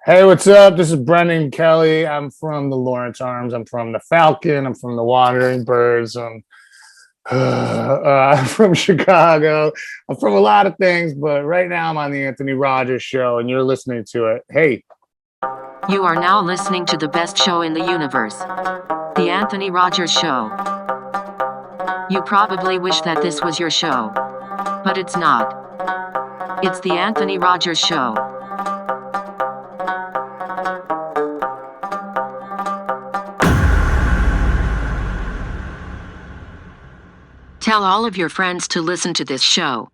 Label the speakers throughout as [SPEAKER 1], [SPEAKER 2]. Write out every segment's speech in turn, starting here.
[SPEAKER 1] Hey, what's up? This is Brendan Kelly. I'm from the Lawrence Arms. I'm from the Falcon. I'm from the Wandering Birds. I'm from Chicago. I'm from a lot of things, but right now I'm on the Anthony Rogers show and you're listening to it. Hey,
[SPEAKER 2] You are now listening to the best show in the universe, The Anthony Rogers Show. You probably wish that this was your show, but it's not. It's The Anthony Rogers Show. Tell all of your friends to listen to this show.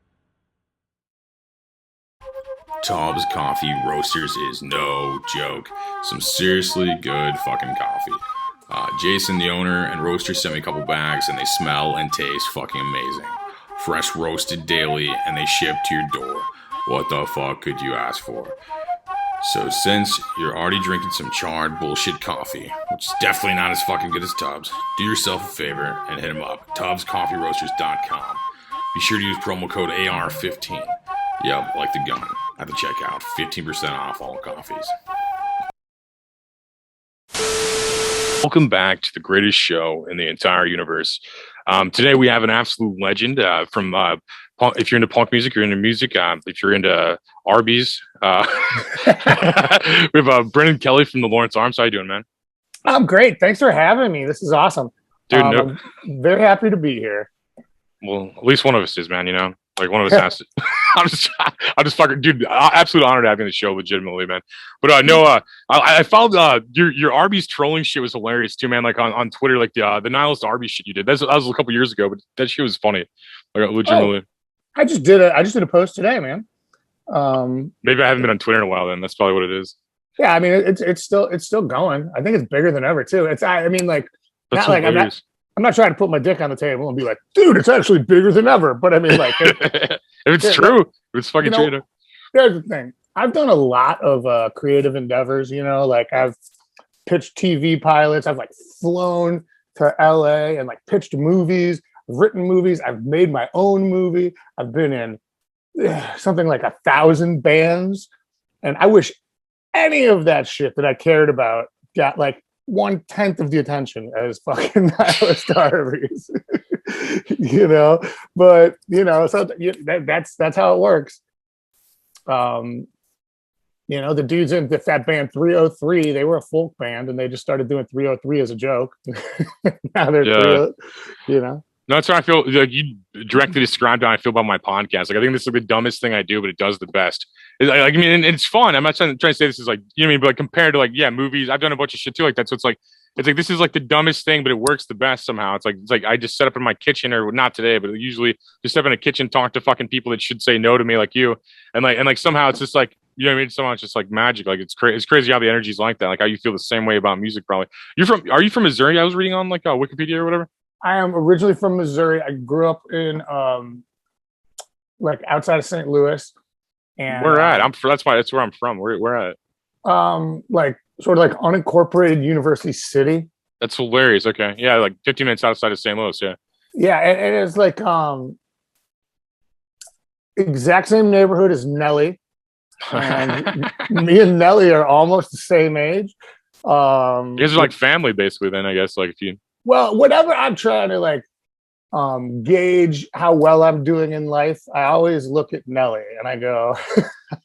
[SPEAKER 3] Tom's Coffee Roasters is no joke. Some seriously good fucking coffee. Jason, the owner and roaster, sent me a couple bags, and they smell and taste fucking amazing. Fresh roasted daily, and they ship to your door. What the fuck could you ask for? So since you're already drinking some charred bullshit coffee, which is definitely not as fucking good as Tubbs, do yourself a favor and hit them up. TubbsCoffeeRoasters.com. Be sure to use promo code AR15. Yep, like the gun. At the checkout, 15% off all coffees. Welcome back to the greatest show in the entire universe. Today we have an absolute legend from punk. If you're into punk music, you're into music. If you're into Arby's, we have Brendan Kelly from the Lawrence Arms. How you doing, man?
[SPEAKER 1] I'm great. Thanks for having me. This is awesome.
[SPEAKER 3] Dude,
[SPEAKER 1] I'm very happy to be here.
[SPEAKER 3] Well, at least one of us is, man, you know? Like, one of us has to. I'm just fucking, dude. Absolute honor to have you on the show, legitimately, man. But I followed your Arby's trolling shit was hilarious too, man. Like on Twitter, like the nihilist Arby's shit you did. That was a couple years ago, but that shit was funny. Like, legitimately.
[SPEAKER 1] I just did a post today, man.
[SPEAKER 3] Maybe I haven't been on Twitter in a while. Then that's probably what it is.
[SPEAKER 1] Yeah, I mean it's still going. I think it's bigger than ever too. I mean, like,
[SPEAKER 3] That's
[SPEAKER 1] not like I'm not trying to put my dick on the table and be like, dude, it's actually bigger than ever. But I mean, like,
[SPEAKER 3] if it's true, if it's fucking true.
[SPEAKER 1] Here's the thing. I've done a lot of creative endeavors, you know, like I've pitched TV pilots. I've like flown to LA and like pitched movies, I've written movies. I've made my own movie. I've been in something like 1,000 bands. And I wish any of that shit that I cared about got like 1/10 of the attention as fucking nihilist Arby's, you know. But you know, so that's how it works. You know, the dudes in that band 303, they were a folk band, and they just started doing 303 as a joke. Now they're 30, you know.
[SPEAKER 3] No, that's how I feel. Like, you directly described how I feel about my podcast. Like, I think this is the dumbest thing I do, but it does the best. I mean, it's fun. I'm not trying to say this is like, you know what I mean, but like, compared to like, yeah, movies, I've done a bunch of shit too. Like, that's what's like, it's like, this is like the dumbest thing, but it works the best somehow. It's like I just set up in my kitchen, or not today, but usually just set up in a kitchen, talk to fucking people that should say no to me, like you, and like somehow it's just like, you know what I mean? Somehow it's just like magic. Like, it's crazy how the energy's like that. Like, how you feel the same way about music. Probably are you from Missouri? I was reading on like Wikipedia or whatever.
[SPEAKER 1] I am originally from Missouri. I grew up in like outside of St. Louis. And
[SPEAKER 3] where at? That's where I'm from. Where at?
[SPEAKER 1] Like sort of like unincorporated University City.
[SPEAKER 3] That's hilarious. Okay. Yeah, like 15 minutes outside of St. Louis, yeah.
[SPEAKER 1] Yeah, and it's like exact same neighborhood as Nelly. And me and Nelly are almost the same age.
[SPEAKER 3] You guys are like family basically then, I guess, like if you.
[SPEAKER 1] Well, whatever I'm trying to like gauge how well I'm doing in life, I always look at Nelly and I go,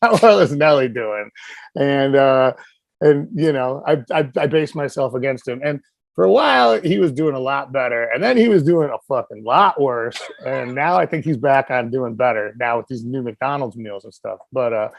[SPEAKER 1] how well is Nelly doing? And you know, I base myself against him. And for a while he was doing a lot better, and then he was doing a fucking lot worse. And now I think he's back on doing better now with these new McDonald's meals and stuff. But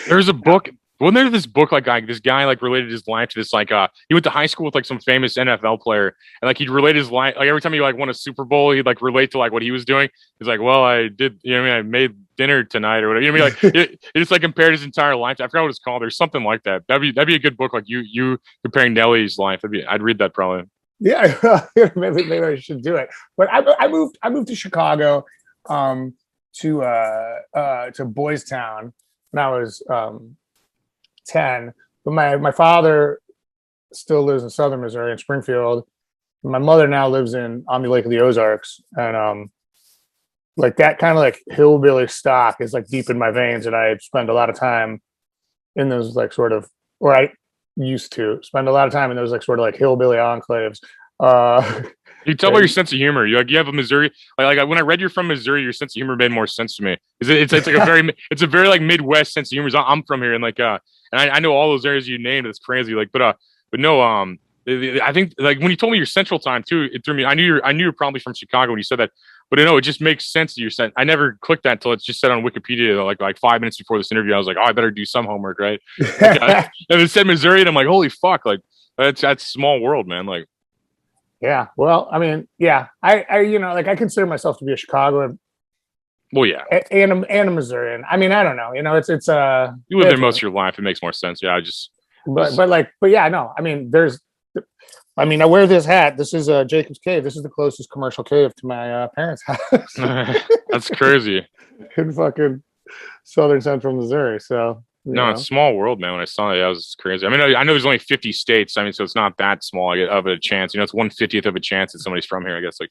[SPEAKER 3] there's a book. Wasn't there this book like this guy like related his life to this like he went to high school with like some famous NFL player, and like he'd relate his life, like every time he like won a Super Bowl he'd like relate to like what he was doing. He's like, well, I did, you know what I mean, I made dinner tonight or whatever, you know what I mean, like it just like compared his entire life. I forgot what it's called. There's something like that. That'd be a good book, like you comparing Nelly's life. I'd read that probably.
[SPEAKER 1] Yeah, maybe I should do it. But I moved to Chicago to Boys Town when I was 10, but my father still lives in southern Missouri in Springfield. My mother now lives on the Lake of the Ozarks, and like that kind of like hillbilly stock is like deep in my veins, and I spend a lot of time in those like sort of, or I used to spend a lot of time in those like sort of like hillbilly enclaves.
[SPEAKER 4] You tell by your sense of humor. You have a Missouri like when I read you're from Missouri, your sense of humor made more sense to me. It's like a very like Midwest sense of humor. I'm from here and like and I know all those areas you named. It's crazy. Like but no I think like when you told me your Central Time too, it threw me. I knew you're probably from Chicago when you said that. But no, it just makes sense that you're sent. I never clicked that until it's just said on Wikipedia like 5 minutes before this interview. I was like, oh, I better do some homework, right? And it said Missouri, and I'm like, holy fuck, like that's a small world, man. Like.
[SPEAKER 1] Yeah, well, I mean, yeah, I you know, like I consider myself to be a Chicagoan.
[SPEAKER 4] Well, yeah,
[SPEAKER 1] and a Missourian. I mean, I don't know, you know, it's
[SPEAKER 4] you live there most of your life. It makes more sense. Yeah,
[SPEAKER 1] but yeah, no, I mean, I mean, I wear this hat. This is Jacob's Cave. This is the closest commercial cave to my parents' house.
[SPEAKER 4] That's crazy.
[SPEAKER 1] In fucking southern central Missouri. So
[SPEAKER 4] no, it's small world, man. When I saw it, that was crazy. I mean, I know there's only 50 states. I mean, so it's not that small of a chance. You know, it's 1/50th of a chance that somebody's from here. I guess like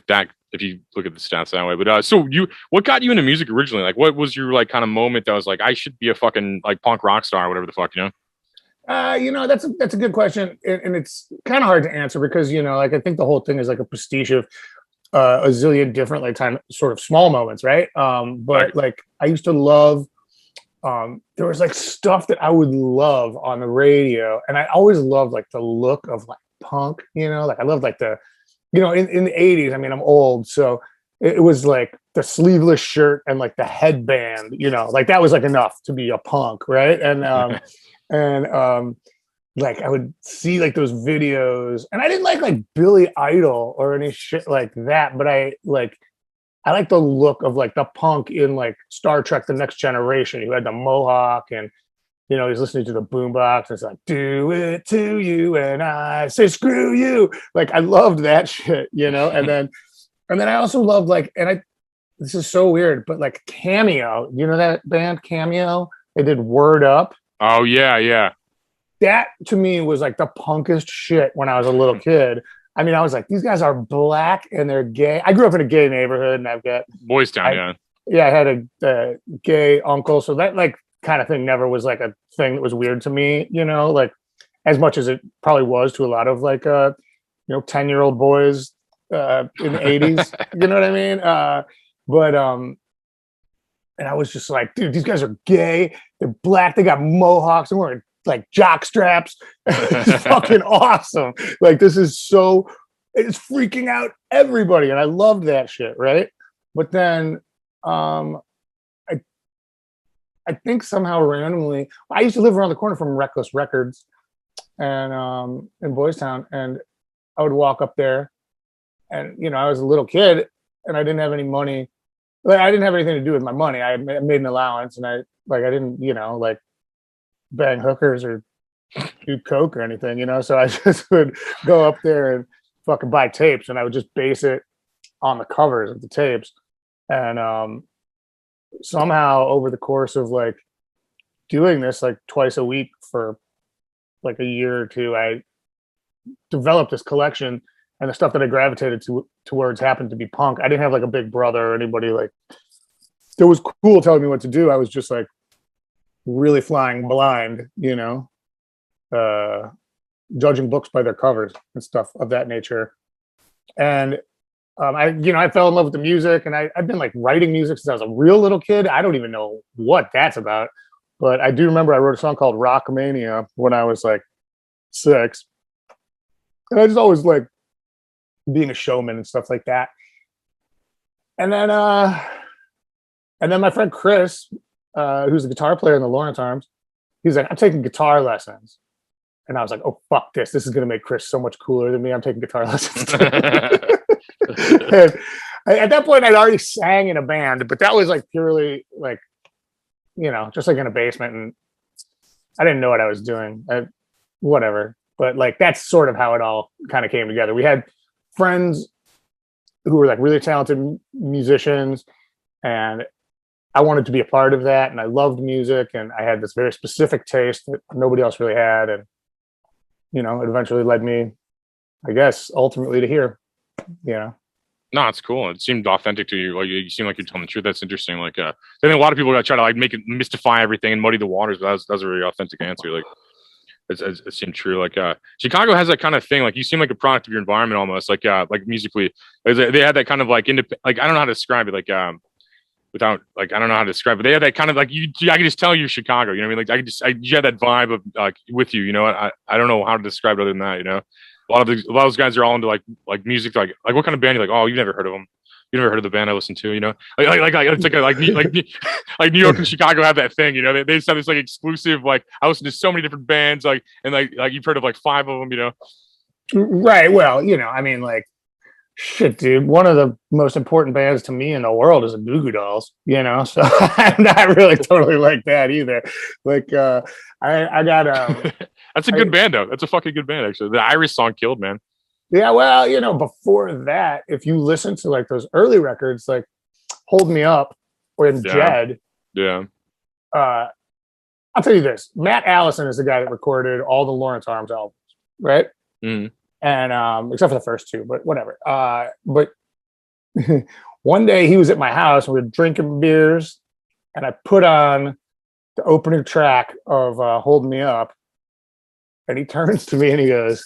[SPEAKER 4] that. If you look at the stats that way. But so what got you into music originally? Like, what was your like kind of moment that was like, I should be a fucking like punk rock star or whatever the fuck, you know?
[SPEAKER 1] You know, that's a good question, and it's kind of hard to answer because you know, like I think the whole thing is like a pastiche of a zillion different like time sort of small moments, right? But
[SPEAKER 4] right.
[SPEAKER 1] Like I used to love. There was like stuff that I would love on the radio, and I always loved like the look of like punk, you know, like I loved like the, you know, in the 80s. I mean, I'm old, so it was like the sleeveless shirt and like the headband, you know, like that was like enough to be a punk, right? And like I would see like those videos, and I didn't like Billy Idol or any shit like that, but I like the look of like the punk in like Star Trek: The Next Generation. Who had the mohawk, and you know he's listening to the boombox. It's like, do it to you, and I say screw you. Like I loved that shit, you know. And then I also loved like, this is so weird, but like Cameo. You know that band Cameo? They did Word Up.
[SPEAKER 4] Oh yeah.
[SPEAKER 1] That to me was like the punkest shit when I was a little kid. I mean, I was like, these guys are black and they're gay. I grew up in a gay neighborhood, and I've got
[SPEAKER 4] Boys Town,
[SPEAKER 1] yeah. I had a gay uncle, so that like kind of thing never was like a thing that was weird to me, you know, like as much as it probably was to a lot of like you know 10-year-old boys in the 80s. You know what I mean? And I was just like, dude, these guys are gay. They're black. They got mohawks. They're wearing like jock straps. It's fucking awesome. Like this is it's freaking out everybody, and I loved that shit, right? But then I think somehow randomly, I used to live around the corner from Reckless Records, and in Boys Town, and I would walk up there, and you know I was a little kid, and I didn't have any money. Like I didn't have anything to do with my money. I made an allowance, and I didn't, you know, like bang hookers or do coke or anything, you know. So I just would go up there and fucking buy tapes, and I would just base it on the covers of the tapes. And somehow over the course of like doing this like twice a week for like a year or two, I developed this collection, and the stuff that I gravitated towards happened to be punk. I didn't have like a big brother or anybody like that was cool telling me what to do. I was just like really flying blind, you know, judging books by their covers and stuff of that nature. And I fell in love with the music, and I've been like writing music since I was a real little kid. I don't even know what that's about, but I do remember I wrote a song called Rockmania when I was like 6. And I just always like being a showman and stuff like that. And then my friend Chris, who's a guitar player in the Lawrence Arms, he's like, I'm taking guitar lessons. And I was like, oh, fuck this. This is going to make Chris so much cooler than me. I'm taking guitar lessons. And at that point, I'd already sang in a band, but that was like purely like, you know, just like in a basement. And I didn't know what I was doing. Whatever. But like, that's sort of how it all kind of came together. We had friends who were like really talented musicians, and I wanted to be a part of that. And I loved music, and I had this very specific taste that nobody else really had. And, you know, it eventually led me, I guess, ultimately to here, you know.
[SPEAKER 4] No, it's cool. It seemed authentic to you. Like you seem like you're telling the truth. That's interesting. Like, I think a lot of people got try to like make it mystify everything and muddy the waters. But that's a really authentic answer. Like, it seemed true. Like, Chicago has that kind of thing. Like, you seem like a product of your environment almost. Like musically, they had that kind of like like I don't know how to describe it. Like, without like I don't know how to describe it. They had that kind of like I can just tell you're Chicago. You know what I mean? Like you had that vibe of like with you. You know, I don't know how to describe it other than that. You know, a lot of those guys are all into like music. Like what kind of band? You're like, oh, you've never heard of them. You never heard of the band I listen to. You know, like it's like New York and Chicago have that thing. You know, they just have this like exclusive. Like I listen to so many different bands. Like and like you've heard of like 5 of them. You know,
[SPEAKER 1] Right. Well, I mean, like, shit, dude. One of the most important bands to me in the world is the Goo Goo Dolls. So I'm not really totally like that either. Like, I got
[SPEAKER 4] that's a good band though. That's a fucking good band actually. The Iris song killed, man.
[SPEAKER 1] yeah. Well, before that, if you listen to like those early records, like "Hold Me Up" or
[SPEAKER 4] Yeah.
[SPEAKER 1] "Jed,"
[SPEAKER 4] Yeah.
[SPEAKER 1] I'll tell you this: Matt Allison is the guy that recorded all the Lawrence Arms albums, right?
[SPEAKER 4] Mm.
[SPEAKER 1] And except for the first 2, but whatever. But one day he was at my house and we were drinking beers, and I put on the opening track of "Hold Me Up," and he turns to me and he goes,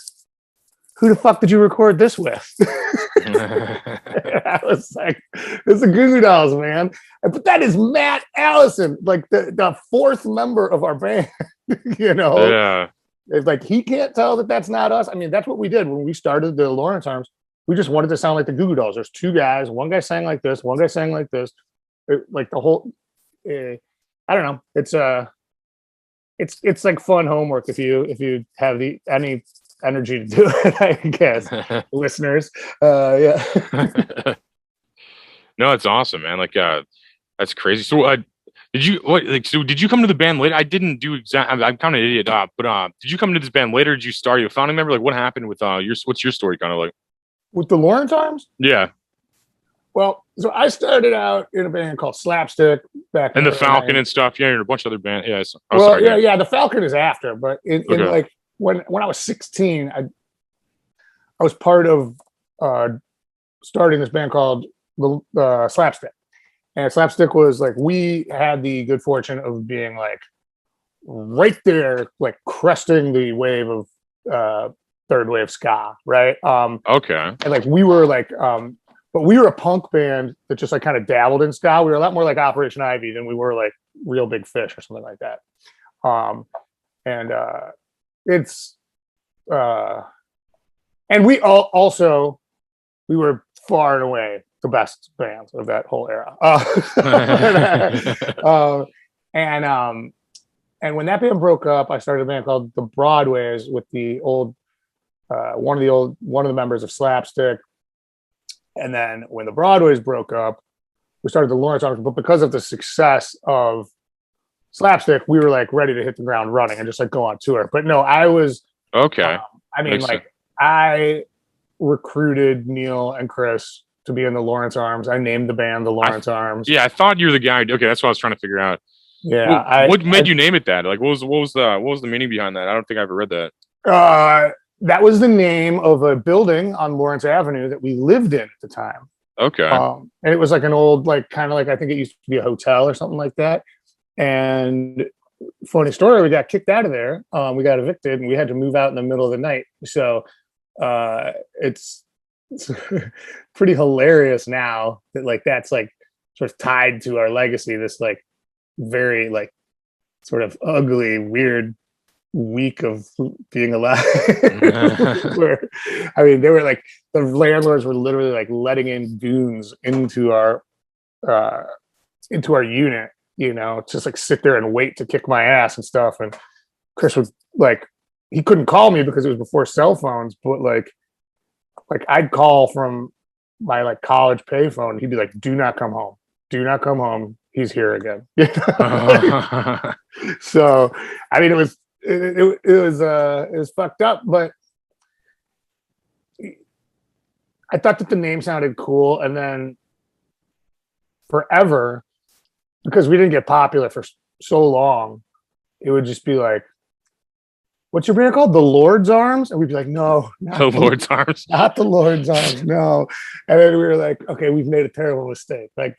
[SPEAKER 1] "Who the fuck did you record this with?" I was like, "This is Goo Goo Dolls, man." But that is Matt Allison, like the 4th member of our band.
[SPEAKER 4] Yeah.
[SPEAKER 1] It's like he can't tell that that's not us. I mean, that's what we did when we started the Lawrence Arms. We just wanted to sound like the Goo Goo Dolls. There's 2 guys. One guy sang like this. One guy sang like this. Like the whole. I don't know. It's like fun homework if you have any energy to do it. I guess listeners. Yeah.
[SPEAKER 4] No, it's awesome, man. Like, that's crazy. So, did you come to the band later? I didn't do I'm kind of an idiot. But did you come to this band later? Did you start? You a founding member? Like, what happened with what's your story kind of like?
[SPEAKER 1] With the Lawrence Arms?
[SPEAKER 4] Yeah,
[SPEAKER 1] Well, so I started out in a band called Slapstick back
[SPEAKER 4] and
[SPEAKER 1] in
[SPEAKER 4] the Falcon
[SPEAKER 1] 90s.
[SPEAKER 4] and stuff. Yeah, and a bunch of other bands. Yeah.
[SPEAKER 1] Well,
[SPEAKER 4] Sorry.
[SPEAKER 1] yeah. The Falcon is after, but in
[SPEAKER 4] Okay.
[SPEAKER 1] like when I was 16, I was part of starting this band called the Slapstick. And Slapstick was like, we had the good fortune of being like right there, like cresting the wave of third wave ska, right?
[SPEAKER 4] Okay.
[SPEAKER 1] And like we were like, but we were a punk band that just like kind of dabbled in ska. We were a lot more like Operation Ivy than we were like Real Big Fish or something like that. And it's and we we were far and away the best bands of that whole era. And when that band broke up, I started a band called the Broadways with the old one of the members of Slapstick. And then when the Broadways broke up, we started the Lawrence Arms. But because of the success of Slapstick, we were like ready to hit the ground running and just like go on tour. But no, I was
[SPEAKER 4] Okay.
[SPEAKER 1] I mean,
[SPEAKER 4] Makes
[SPEAKER 1] like
[SPEAKER 4] sense.
[SPEAKER 1] I recruited Neil and Chris to be in the Lawrence Arms. I named the band the Lawrence Arms.
[SPEAKER 4] Yeah, I thought you were the guy. Okay, that's what I was trying to figure out.
[SPEAKER 1] Yeah.
[SPEAKER 4] What made you name it that? Like, what was the meaning behind that? I don't think I ever read that.
[SPEAKER 1] That was the name of a building on Lawrence Avenue that we lived in at the time.
[SPEAKER 4] Okay.
[SPEAKER 1] And it was like an old, like kind of like I think it used to be a hotel or something like that. And funny story, we got kicked out of there. We got evicted, and we had to move out in the middle of the night. So it's pretty hilarious now that like that's like sort of tied to our legacy. This like very like sort of ugly, weird week of being alive. Where, I mean, they were like the landlords were literally like letting in goons into our unit, just like sit there and wait to kick my ass and stuff. And Chris would like, he couldn't call me because it was before cell phones, but like I'd call from my like college payphone. He'd be like, "Do not come home. Do not come home. He's here again." So, I mean, it was fucked up, but I thought that the name sounded cool, and then forever, because we didn't get popular for so long, it would just be like what's your band called? The Lord's Arms? And we'd be like, no,
[SPEAKER 4] The Lord's Arms.
[SPEAKER 1] not the Lord's Arms, no. And then we were like, okay, we've made a terrible mistake. Like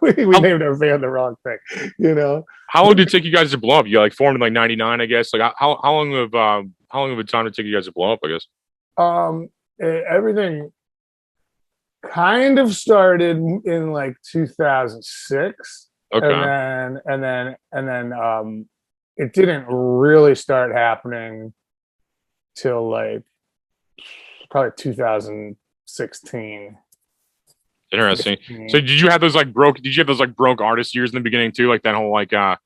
[SPEAKER 1] we named our band the wrong thing, you know?
[SPEAKER 4] How long did it take you guys to blow up? You like formed in like '99, I guess. Like how long of a time did it take you guys to blow up? I guess.
[SPEAKER 1] Everything kind of started in like 2006.
[SPEAKER 4] Okay.
[SPEAKER 1] And then it didn't really start happening till like probably 2016.
[SPEAKER 4] Interesting. So did you have those like broke artist years in the beginning too? Like that whole like that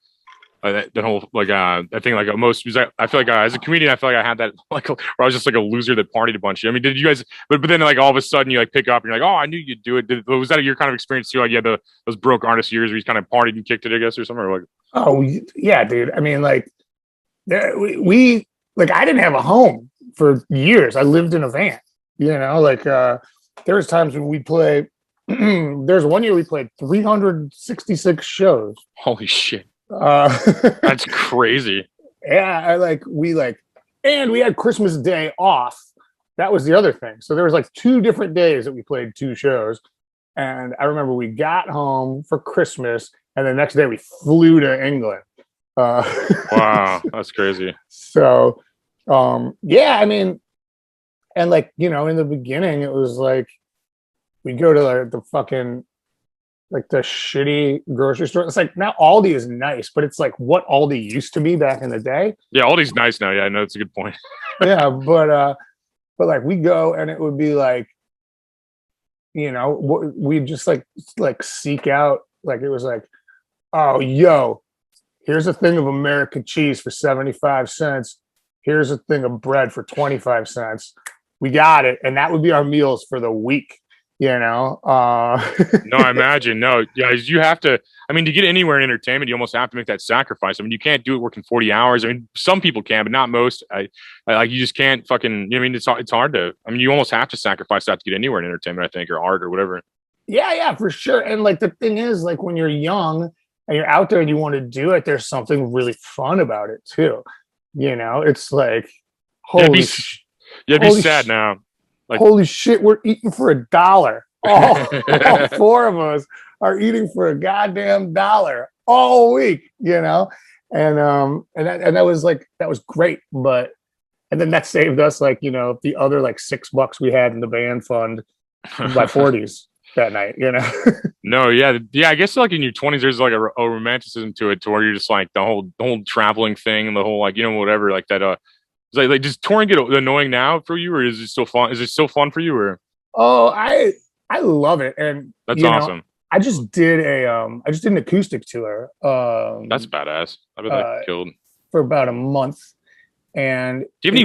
[SPEAKER 4] whole like I think like most I feel like as a comedian I feel like I had that like where I was just like a loser that partied a bunch. I mean, did you guys? But then like all of a sudden you like pick up and you're like, oh, I knew you'd do it. Was that your kind of experience too? Like yeah, those broke artist years where you kind of partied and kicked it, I guess, or something. Or like
[SPEAKER 1] oh yeah, dude. I mean, like we like I didn't have a home for years. I lived in a van. You know, like there was times when we play. There's one year we played 366 shows.
[SPEAKER 4] Holy shit. That's crazy.
[SPEAKER 1] Yeah, and we had Christmas Day off. That was the other thing. So there was like 2 different days that we played 2 shows. And I remember we got home for Christmas and the next day we flew to England.
[SPEAKER 4] Wow, that's crazy.
[SPEAKER 1] So yeah, I mean, and like, you know, in the beginning it was like we'd go to the fucking like the shitty grocery store. It's like now Aldi is nice, but it's like what Aldi used to be back in the day.
[SPEAKER 4] Yeah, Aldi's nice now. Yeah, I know, it's a good point.
[SPEAKER 1] Yeah, but like we go and it would be like, you know, we just like seek out, like it was like, oh, yo, here's a thing of American cheese for 75 cents. Here's a thing of bread for 25 cents. We got it. And that would be our meals for the week. You know,
[SPEAKER 4] no, I imagine. No, yeah, you have to. I mean, to get anywhere in entertainment, you almost have to make that sacrifice. I mean, you can't do it working 40 hours. I mean, some people can, but not most. I like you just can't fucking. You know, I mean, it's hard to. I mean, you almost have to sacrifice that to get anywhere in entertainment, I think, or art or whatever.
[SPEAKER 1] Yeah, for sure. And like the thing is, like when you're young and you're out there and you want to do it, there's something really fun about it too. You know, it's like
[SPEAKER 4] holy. It'd be sad now.
[SPEAKER 1] Like, holy shit, we're eating for $1. All 4 of us are eating for a goddamn $1 all week, you know? And that was like, that was great. But, and then that saved us like, you know, the other like $6 we had in the band fund by 40s that night, you know?
[SPEAKER 4] No, yeah. I guess like in your 20s, there's like a romanticism to it to where you're just like the whole traveling thing and the whole, like, you know, whatever, like that, like does touring get annoying now for you, or is it still fun? Is it still fun for you, or?
[SPEAKER 1] Oh, I love it, and
[SPEAKER 4] that's awesome.
[SPEAKER 1] I just did an acoustic tour.
[SPEAKER 4] That's badass. I bet that killed
[SPEAKER 1] for about a month. And
[SPEAKER 4] do you have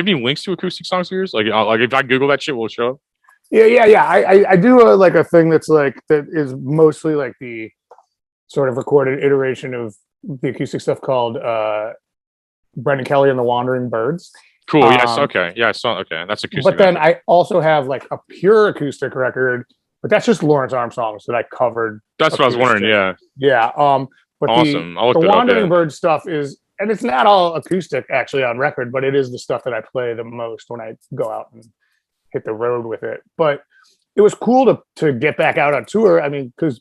[SPEAKER 4] any links to acoustic songs of yours? Like if I Google that shit, will it show up?
[SPEAKER 1] Yeah. I do a thing that is mostly like the sort of recorded iteration of the acoustic stuff called Brendan Kelly and the Wandering Birds.
[SPEAKER 4] Cool. Yes. Okay. Yeah. Okay. That's acoustic.
[SPEAKER 1] But then I also have like a pure acoustic record, but that's just Lawrence Arm songs that I covered.
[SPEAKER 4] That's what I was wondering. Yeah.
[SPEAKER 1] Yeah. But
[SPEAKER 4] awesome.
[SPEAKER 1] the Wandering Bird stuff is, and it's not all acoustic actually on record, but it is the stuff that I play the most when I go out and hit the road with it. But it was cool to get back out on tour. I mean, because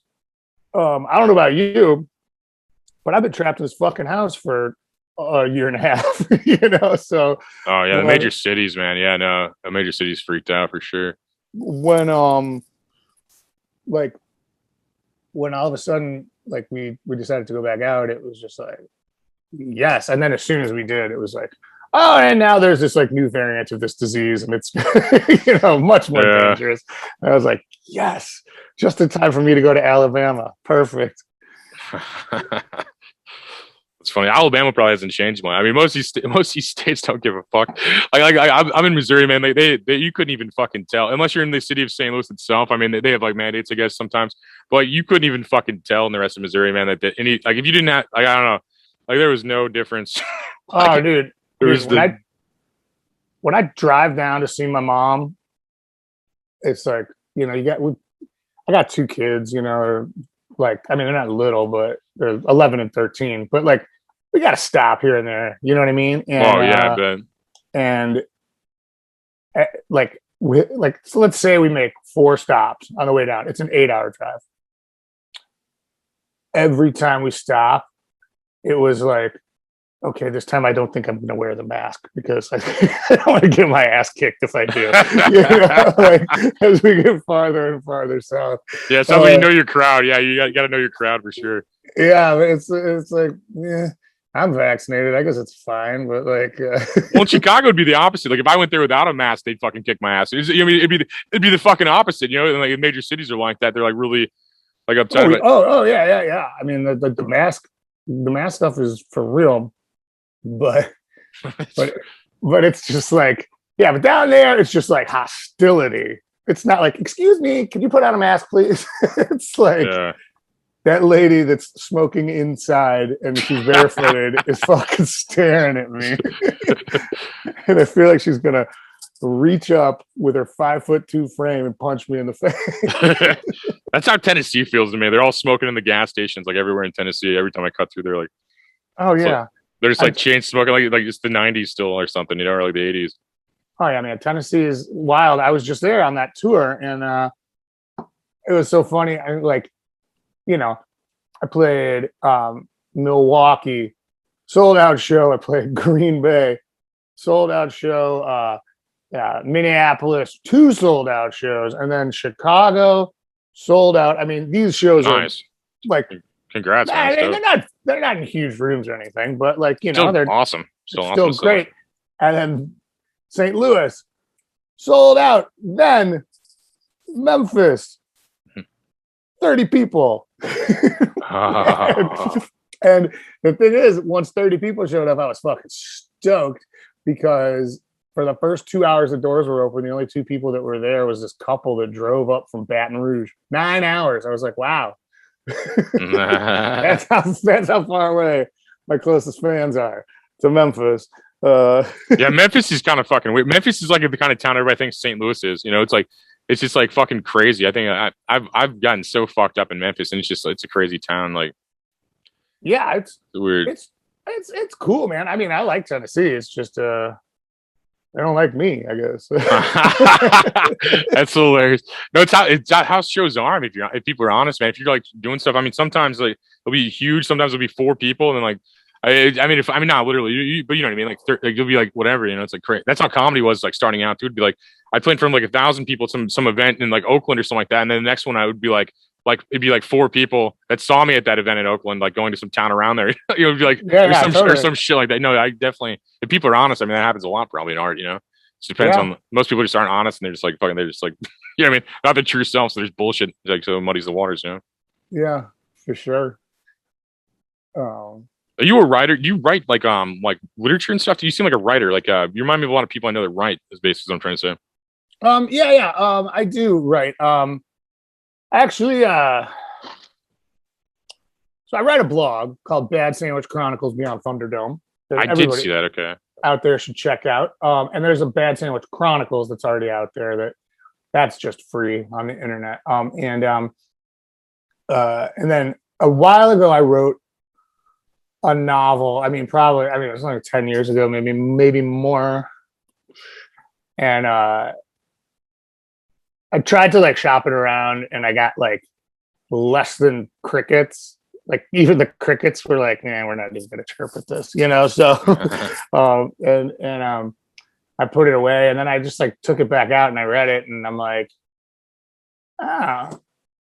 [SPEAKER 1] I don't know about you, but I've been trapped in this fucking house for a year and a half, you know. So
[SPEAKER 4] oh yeah, the major cities, man. Yeah, no, the major cities freaked out for sure.
[SPEAKER 1] When like when all of a sudden like we decided to go back out, it was just like yes. And then as soon as we did, it was like, oh, and now there's this like new variant of this disease, and it's you know much more dangerous. And I was like, yes, just in time for me to go to Alabama. Perfect.
[SPEAKER 4] It's funny. Alabama probably hasn't changed much. I mean, most of these states don't give a fuck. I'm in Missouri, man. They you couldn't even fucking tell unless you're in the city of St. Louis itself. I mean, they have like mandates, I guess, sometimes, but you couldn't even fucking tell in the rest of Missouri, man. That any like if you didn't have like I don't know, like there was no difference.
[SPEAKER 1] Oh, dude, when I drive down to see my mom, it's like you know I got 2 kids, you know. Like, I mean, they're not little, but they're 11 and 13. But like, we got to stop here and there. You know what I mean? And,
[SPEAKER 4] Oh yeah, I bet.
[SPEAKER 1] and like, so let's say we make 4 stops on the way down. It's an 8-hour drive. Every time we stop, it was like, okay, this time I don't think I'm going to wear the mask because I don't want to get my ass kicked if I do. You know, like as we get farther and farther south.
[SPEAKER 4] Yeah, it's something you know your crowd. Yeah, you got to know your crowd for sure.
[SPEAKER 1] Yeah, it's like, yeah, I'm vaccinated. I guess it's fine, but like,
[SPEAKER 4] well, in Chicago would be the opposite. Like if I went there without a mask, they'd fucking kick my ass. I mean, it'd be the fucking opposite. You know, and like major cities are like that. They're like really like upset.
[SPEAKER 1] Yeah. I mean, the mask stuff is for real, but it's just like, yeah, but down there it's just like hostility. It's not like, excuse me, can you put on a mask, please? It's like. Yeah. That lady that's smoking inside and she's barefooted is fucking staring at me. And I feel like she's going to reach up with her 5'2" frame and punch me in the face.
[SPEAKER 4] That's how Tennessee feels to me. They're all smoking in the gas stations, like everywhere in Tennessee. Every time I cut through, they're like,
[SPEAKER 1] oh, yeah.
[SPEAKER 4] Like, they're just like chain smoking, like it's the 90s still or something, you know, or like the 80s.
[SPEAKER 1] Oh, yeah, man. Tennessee is wild. I was just there on that tour and it was so funny. I like, you know, I played Milwaukee, sold out show. I played Green Bay, sold out show. Minneapolis, 2 sold out shows, and then Chicago, sold out. I mean, these shows
[SPEAKER 4] nice.
[SPEAKER 1] Are like,
[SPEAKER 4] congrats.
[SPEAKER 1] They're not in huge rooms or anything, but like, you know,
[SPEAKER 4] still
[SPEAKER 1] they're
[SPEAKER 4] awesome.
[SPEAKER 1] Still great. And then St. Louis, sold out. Then Memphis. 30 people. And the thing is, once 30 people showed up, I was fucking stoked because for the first 2 hours the doors were open, the only 2 people that were there was this couple that drove up from Baton Rouge. 9 hours. I was like, wow. that's how far away my closest fans are to Memphis.
[SPEAKER 4] Yeah, Memphis is kind of fucking weird. Memphis is like the kind of town everybody thinks St. Louis is. You know, it's just like fucking crazy. I think I've gotten so fucked up in Memphis, and it's a crazy town. Like,
[SPEAKER 1] yeah, it's
[SPEAKER 4] weird.
[SPEAKER 1] It's cool, man. I mean, I like Tennessee. It's just they don't like me, I guess.
[SPEAKER 4] That's hilarious. No, it's how shows are. I mean, if people are honest, man. If you're like doing stuff, I mean, sometimes like it'll be huge. Sometimes it'll be 4 people, and then like. I mean, not literally, but you know what I mean? Like, you'll be like, whatever, you know, it's like crazy. That's how comedy was like starting out, too. It'd be like, I played from like 1,000 people at some event in like Oakland or something like that. And then the next one I would be like, it'd be like 4 people that saw me at that event in Oakland, like going to some town around there. You know, it'd be like, or some shit like that. No, I definitely, if people are honest, I mean, that happens a lot probably in art, you know? It just depends on, most people just aren't honest and they're just like, fucking, they're just like, you know what I mean? Not the true self. So there's bullshit. Like, so it muddies the waters, you know?
[SPEAKER 1] Yeah, for sure.
[SPEAKER 4] Are you a writer? Do you write like literature and stuff? Do you seem like a writer? Like you remind me of a lot of people I know that write. Is basically what I'm trying to say.
[SPEAKER 1] I do write. Actually, so I write a blog called Bad Sandwich Chronicles Beyond Thunderdome.
[SPEAKER 4] I did see that. Okay.
[SPEAKER 1] Out there should check out. And there's a Bad Sandwich Chronicles that's already out there that's just free on the internet. And then a while ago I wrote a novel. I mean, it was like 10 years ago, maybe more. And I tried to like shop it around and I got like less than crickets. Like even the crickets were like, we're not even gonna interpret this, you know? So I put it away and then I just like took it back out and I read it and I'm like,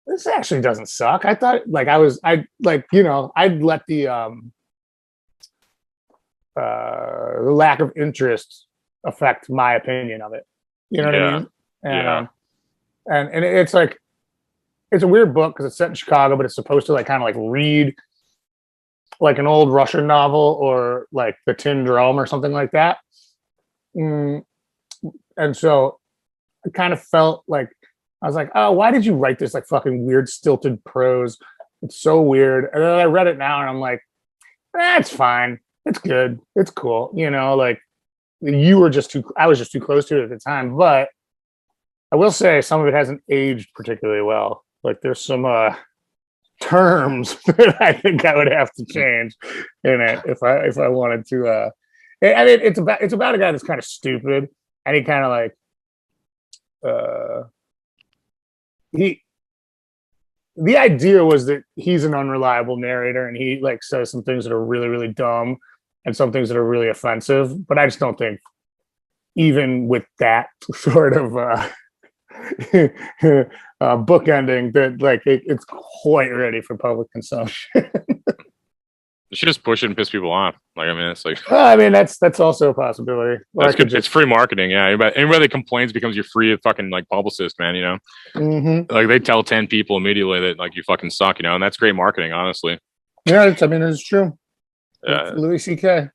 [SPEAKER 1] this actually doesn't suck. I thought like I'd let the lack of interest affect my opinion of it. You know what I mean? And it's like, it's a weird book because it's set in Chicago, but it's supposed to like kind of like read like an old Russian novel or like The Tin Drum or something like that. And so I kind of felt like, I was like, oh, why did you write this like fucking weird stilted prose? It's so weird. And then I read it now and I'm like, it's fine. It's good. It's cool. You know, like I was just too close to it at the time. But I will say some of it hasn't aged particularly well. Like there's some terms that I think I would have to change in it if I wanted to. I mean, it's about a guy that's kind of stupid, and he kind of like he. The idea was that he's an unreliable narrator, and he like says some things that are really, really dumb, and some things that are really offensive. But I just don't think, even with that sort of bookending, that like it's quite ready for public consumption.
[SPEAKER 4] You should just push it and piss people off. Like, I mean, it's like,
[SPEAKER 1] Well, I mean, that's also a possibility.
[SPEAKER 4] that's good. It's free marketing. Yeah. Anybody that complains becomes your free fucking like publicist, man, you know?
[SPEAKER 1] Mm-hmm.
[SPEAKER 4] Like they tell 10 people immediately that like you fucking suck, you know? And that's great marketing, honestly.
[SPEAKER 1] Yeah, I mean, it's true.
[SPEAKER 4] Yeah.
[SPEAKER 1] Louis C.K.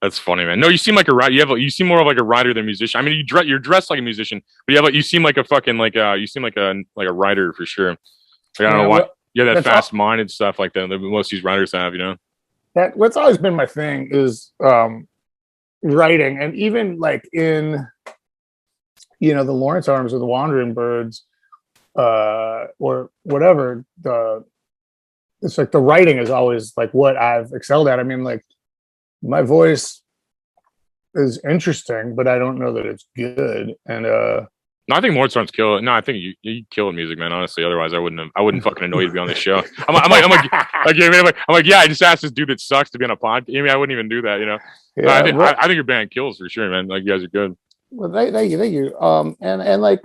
[SPEAKER 4] That's funny, man. No, you seem like a writer. You seem more of like a writer than a musician. I mean, you're dressed like a musician, but you seem like a fucking you seem like a writer for sure. Like, I don't know why. Yeah, that fast mind and stuff like that most of these writers have, you know.
[SPEAKER 1] What's always been my thing is writing, and even like in the Lawrence Arms or the Wandering Birds, or whatever. It's like the writing is always like what I've excelled at. I mean, like my voice is interesting, but I don't know that it's good. And
[SPEAKER 4] no, I think Mozart's kill it. No, I think you kill music, man. Honestly, otherwise I wouldn't fucking annoy you to be on this show. I'm like, yeah, I just asked this dude that sucks to be on a podcast. I mean, I wouldn't even do that, you know. Yeah, no, I think your band kills for sure, man. Like, you guys are good.
[SPEAKER 1] Well, thank you. And like,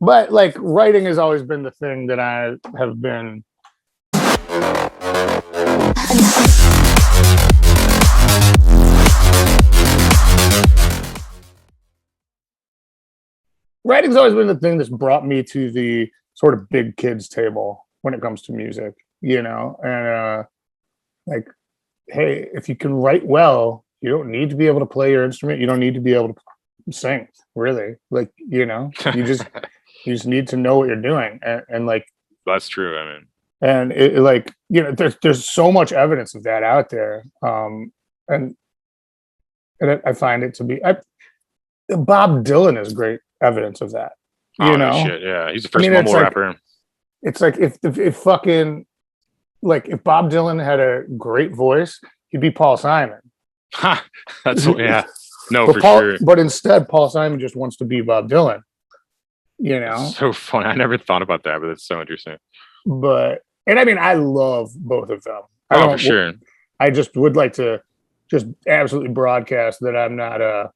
[SPEAKER 1] but like writing has always been the thing that I have been. Writing's always been the thing that's brought me to the sort of big kids table when it comes to music, you know? And like, hey, if you can write well, you don't need to be able to play your instrument. You don't need to be able to sing, really. Like, you know, you just need to know what you're doing. And like,
[SPEAKER 4] that's true. I mean,
[SPEAKER 1] and it like, you know, there's so much evidence of that out there. And I find it to be, Bob Dylan is great evidence of that. You know,
[SPEAKER 4] shit, yeah, he's the first mumble rapper.
[SPEAKER 1] It's like if fucking like if Bob Dylan had a great voice, he'd be Paul Simon.
[SPEAKER 4] That's yeah, no,
[SPEAKER 1] but
[SPEAKER 4] for
[SPEAKER 1] sure.
[SPEAKER 4] But
[SPEAKER 1] But instead, Paul Simon just wants to be Bob Dylan. You know,
[SPEAKER 4] so funny. I never thought about that, but it's so interesting.
[SPEAKER 1] But and I mean, I love both of them.
[SPEAKER 4] For sure.
[SPEAKER 1] I just would like to just absolutely broadcast that I'm not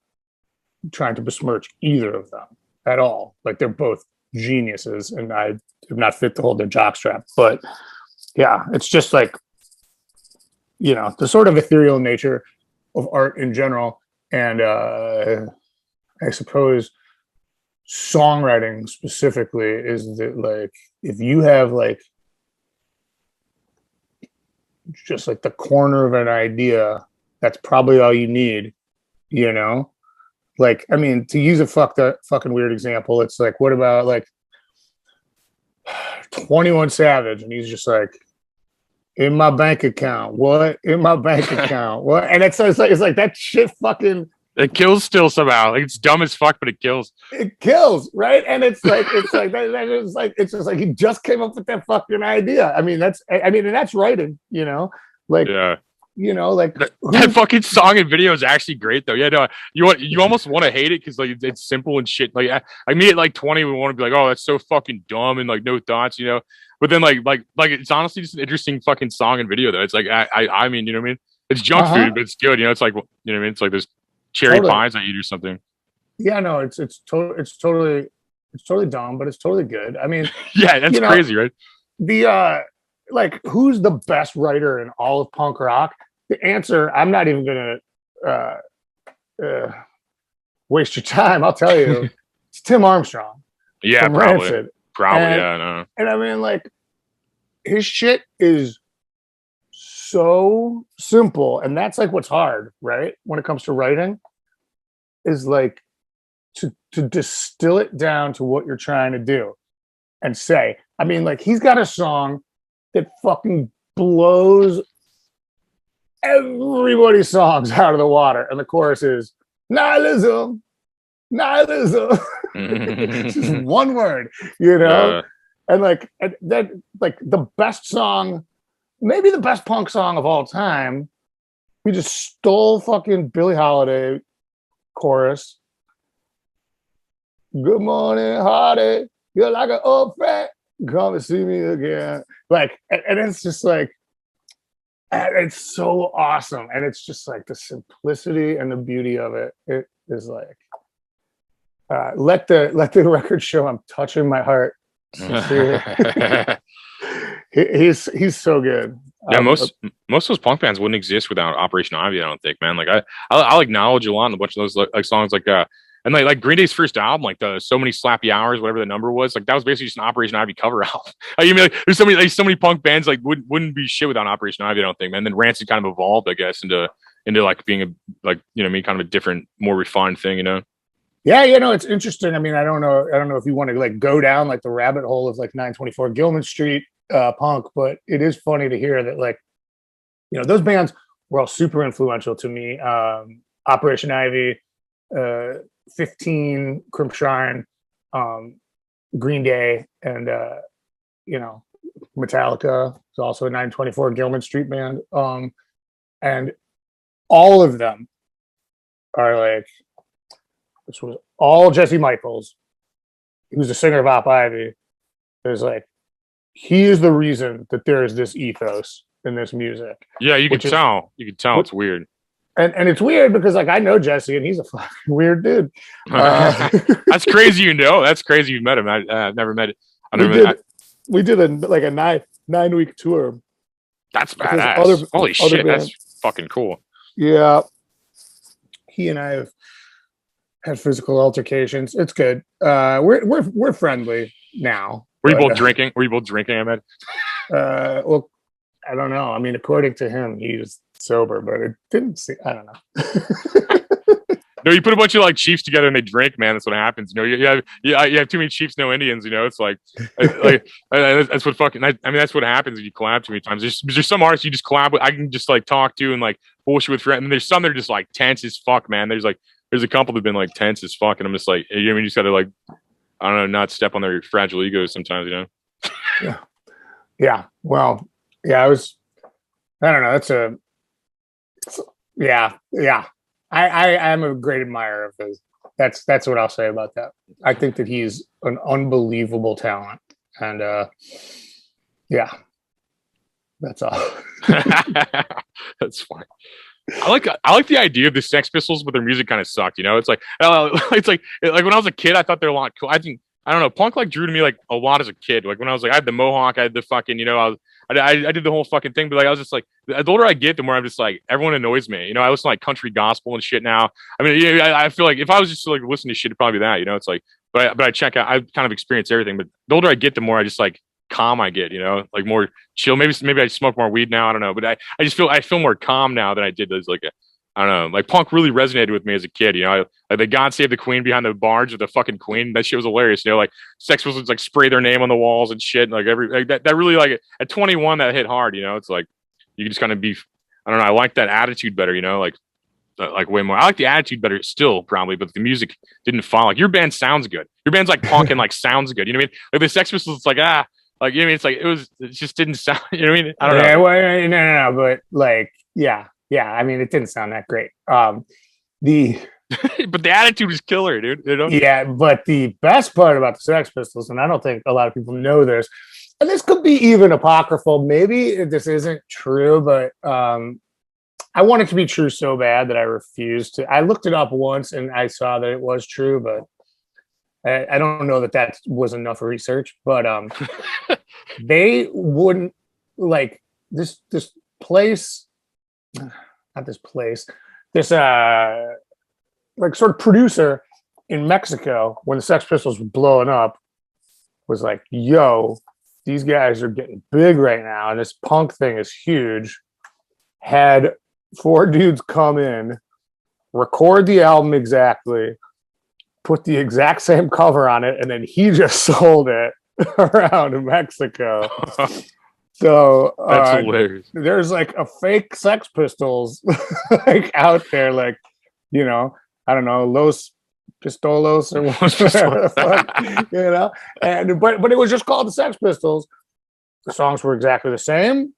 [SPEAKER 1] trying to besmirch either of them at all. Like they're both geniuses, and I am not fit to hold their jockstrap. But yeah, it's just like, you know, the sort of ethereal nature of art in general, and I suppose songwriting specifically is that like if you have like just like the corner of an idea, that's probably all you need, you know. Like, I mean, to use a fucking weird example, it's like, what about like 21 Savage, and he's just like, in my bank account, what? In my bank account, what? And it's like that shit fucking.
[SPEAKER 4] It kills still somehow. Like, it's dumb as fuck, but it kills.
[SPEAKER 1] It kills, right? And it's like it's just like he just came up with that fucking idea. I mean, and that's writing, you know, like. Yeah. You know, like
[SPEAKER 4] that fucking song and video is actually great though. Yeah, no, you almost want to hate it because like it's simple and shit. Like I me at like 20, we want to be like, oh, that's so fucking dumb and like no thoughts, you know. But then like it's honestly just an interesting fucking song and video though. It's like I mean, you know what I mean? It's junk food, but it's good. You know, it's like, you know what I mean? It's like there's cherry pies I eat or something.
[SPEAKER 1] Yeah, no, it's totally dumb, but it's totally good. I mean,
[SPEAKER 4] yeah, that's crazy, right?
[SPEAKER 1] The like, who's the best writer in all of punk rock? The answer, I'm not even gonna waste your time. I'll tell you, it's Tim Armstrong.
[SPEAKER 4] Yeah, probably. Rancid. Probably, yeah. No.
[SPEAKER 1] And I mean, like, his shit is so simple, and that's like what's hard, right? When it comes to writing, is like to distill it down to what you're trying to do and say. I mean, like, he's got a song that fucking blows everybody's songs out of the water, and the chorus is nihilism. It's just one word, you know. And like that, like the best song, maybe the best punk song of all time. We just stole fucking Billie Holiday chorus. Good morning, Hardy. You're like an old friend. Come and see me again. Like, and it's just like, it's so awesome. And it's just like the simplicity and the beauty of it. It is like, let the record show I'm touching my heart. He's so good.
[SPEAKER 4] Yeah, most of those punk bands wouldn't exist without Operation Ivy. I don't think, man. Like I'll acknowledge a lot in a bunch of those like songs, like and like Green Day's first album, like the So Many Slappy Hours, whatever the number was, like that was basically just an Operation Ivy cover album. I mean, like there's so many punk bands like wouldn't be shit without Operation Ivy. I don't think, man. And then Rancid kind of evolved, I guess, into like being a like you know, I mean, kind of a different, more refined thing, you know.
[SPEAKER 1] Yeah, you know, it's interesting. I mean, I don't know if you want to like go down like the rabbit hole of like 924 Gilman Street punk, but it is funny to hear that, like, you know, those bands were all super influential to me. Operation Ivy, 15, Crimpshrine, Green Day, and you know, Metallica is also a 924 Gilman Street band. And all of them are like, this was all Jesse Michaels, who's the singer of Op Ivy. There's like, he is the reason that there is this ethos in this music.
[SPEAKER 4] Yeah, you could tell. You could tell it's weird.
[SPEAKER 1] And it's weird because like I know Jesse and he's a fucking weird dude.
[SPEAKER 4] That's crazy, you know. That's crazy you met him. I've never met it.
[SPEAKER 1] We did a 9-week tour.
[SPEAKER 4] That's badass. Holy shit, that's fucking cool.
[SPEAKER 1] Yeah. He and I have had physical altercations. It's good. We're friendly now.
[SPEAKER 4] Were you both drinking? Were you both drinking, Ahmed?
[SPEAKER 1] Well, I don't know. I mean, according to him, he was sober, but it didn't seem, I don't know.
[SPEAKER 4] No, you put a bunch of like chiefs together and they drink, man. That's what happens. You know, you have too many chiefs, no Indians. You know, it's like that's what fucking. I mean, that's what happens when you collab too many times. There's some artists you just collab with. I can just like talk to and like bullshit with friends. And there's some that are just like tense as fuck, man. There's a couple that've been like tense as fuck, and I'm just like, you know, you just gotta like, I don't know, not step on their fragile egos sometimes, you know.
[SPEAKER 1] Yeah. Well, yeah, I don't know. Yeah. I am a great admirer of his. That's what I'll say about that. I think that he's an unbelievable talent, and yeah, that's all.
[SPEAKER 4] That's fine. I like the idea of the Sex Pistols, but their music kind of sucked. You know, it's like when I was a kid, I thought they were a lot cool. I don't know, punk like drew to me like a lot as a kid. Like when I was like, I had the mohawk, I had the fucking, you know, I did the whole fucking thing, but like I was just like, the older I get, the more I'm just like, everyone annoys me. You know, I listen to like country gospel and shit now. I mean, yeah, I feel like if I was just like listening to shit, it'd probably be that. You know, it's like, but I check out. I kind of experience everything. But the older I get, the more I just like calm I get. You know, like more chill. Maybe I smoke more weed now. I don't know, but I just feel more calm now than I did as like I don't know, like punk really resonated with me as a kid, you know, like the God Save the Queen behind the barge with the fucking queen. That shit was hilarious. You know, like Sex Pistols like spray their name on the walls and shit. Like that really like at 21, that hit hard, you know, it's like, you can just kind of be, I don't know. I like that attitude better, you know, like way more. I like the attitude better still probably, but the music didn't follow. Like your band sounds good. Your band's like punk and like sounds good. You know what I mean? Like the Sex Pistols, it's like, like, you know what I mean? It's like, it just didn't sound, you know what I mean? I don't know.
[SPEAKER 1] Well, no, but like, yeah. I mean, it didn't sound that great. But
[SPEAKER 4] the attitude was killer, dude. You know?
[SPEAKER 1] Yeah, but the best part about the Sex Pistols, and I don't think a lot of people know this, and this could be even apocryphal. Maybe this isn't true, but I want it to be true so bad that I refused to. I looked it up once and I saw that it was true, but I don't know that was enough research. But they wouldn't like this place. Not this place, this like sort of producer in Mexico when the Sex Pistols were blowing up was like, yo, these guys are getting big right now and this punk thing is huge. Had 4 dudes come in, record the album exactly, put the exact same cover on it, and then he just sold it around Mexico. So
[SPEAKER 4] that's hilarious.
[SPEAKER 1] There's like a fake Sex Pistols like out there, like, you know, I don't know, Los Pistolos or whatever the fuck, you know. And but it was just called the Sex Pistols. The songs were exactly the same.